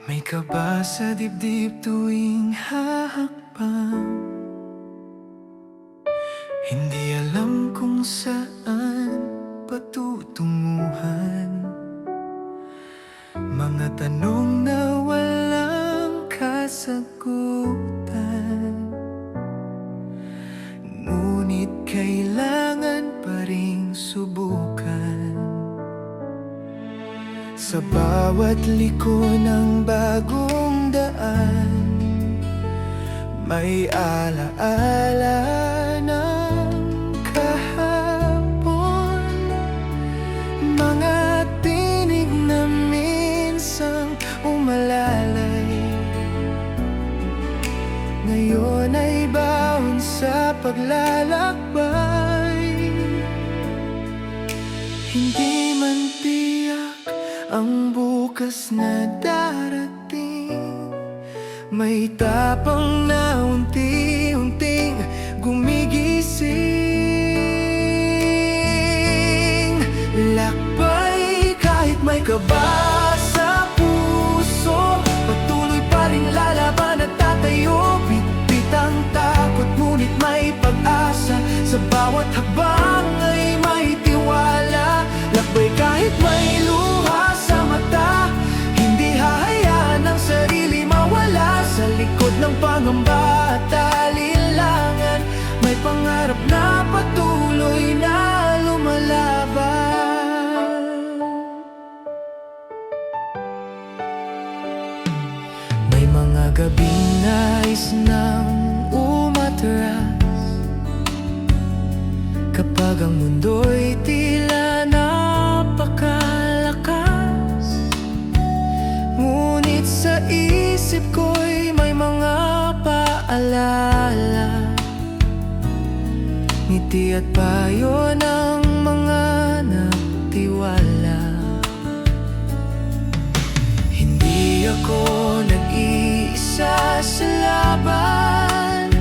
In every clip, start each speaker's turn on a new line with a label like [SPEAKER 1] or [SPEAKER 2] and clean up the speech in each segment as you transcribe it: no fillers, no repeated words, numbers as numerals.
[SPEAKER 1] May kaba sa dibdib tuwing hahakbang. Hindi alam kung saan patutunguhan. Mga tanong na walang kasagutan. Ngunit kailangan pa ring subukan. Sa bawat liko ng bagong daan, may alaala ng kahapon. Mga tinig na minsang umalalay, ngayon ay baon sa paglalakbay. Hindi man tiyak ang bukas na darating, may tapang na unti-unting gumigising. Lakbay kahit may kaba sa puso, patuloy pa rin lalaban at tatayo. Bitbit ang takot ngunit may pag-asa, sa bawat hakbang ay may tiwala. Lakbay kahit may luha sa mata, hindi hahayaan ang sarili mawala. Sa likod ng pangamba at alinlangan, may pangarap na patuloy na lumalaban. May mga gabing nais nang umatras, kapag ang mundo'y tila napakalakas. Ngunit sa isip ko'y may mga paalala, ngiti at payo ng mga nagtiwala. Hindi ako nag-iisa sa laban,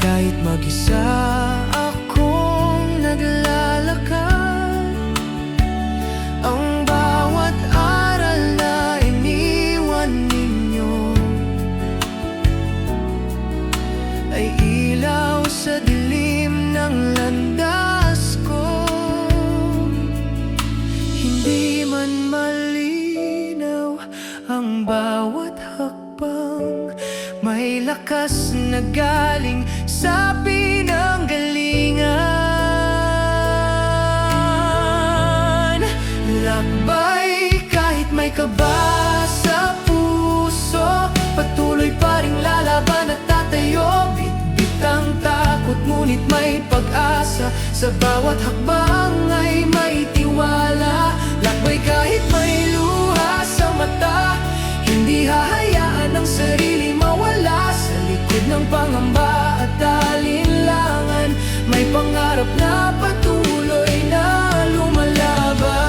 [SPEAKER 1] kahit mag-isa akong naglalakad. Ang bawat aral na iniwan ninyo ay ilaw sa dilim ng landas ko. Hindi man malinaw ang bawat hakbang, may lakas na galing sa pinanggalingan. Lakbay kahit may kaba sa puso, patuloy pa ring lalaban at tatayo. Bitbit ang takot ngunit may pag-asa, sa bawat hakbang ay may tiwala. Lakbay kahit may luha sa mata, hindi hahayaan ang sarili mawala. Sa likod ng pangamba at alinlangan, may pangarap na patuloy na lumalaban.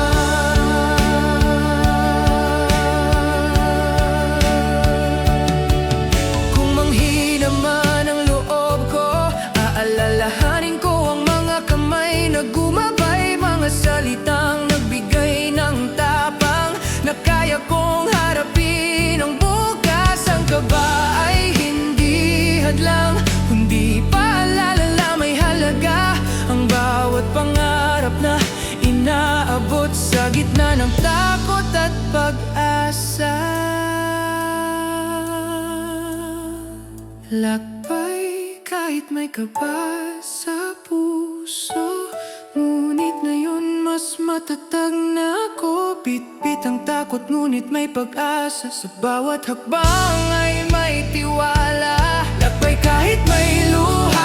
[SPEAKER 1] Kung manghina man ang loob ko, aalalahanin ko ang mga kamay na gumabay, mga salitang nagbigay ng tapang na kaya kong harapin ang bukas. Ang kaba ay hindi hadlang, kundi paalala na may halaga. Ang bawat pangarap na inaabot sa gitna ng takot at pag-asa. Lakbay kahit may kaba sa puso, ngunit ngayon mas matatag na ako. Bitbit ang takot ngunit may pag-asa, sa bawat hakbang ay may tiwala. Lakbay kahit may luha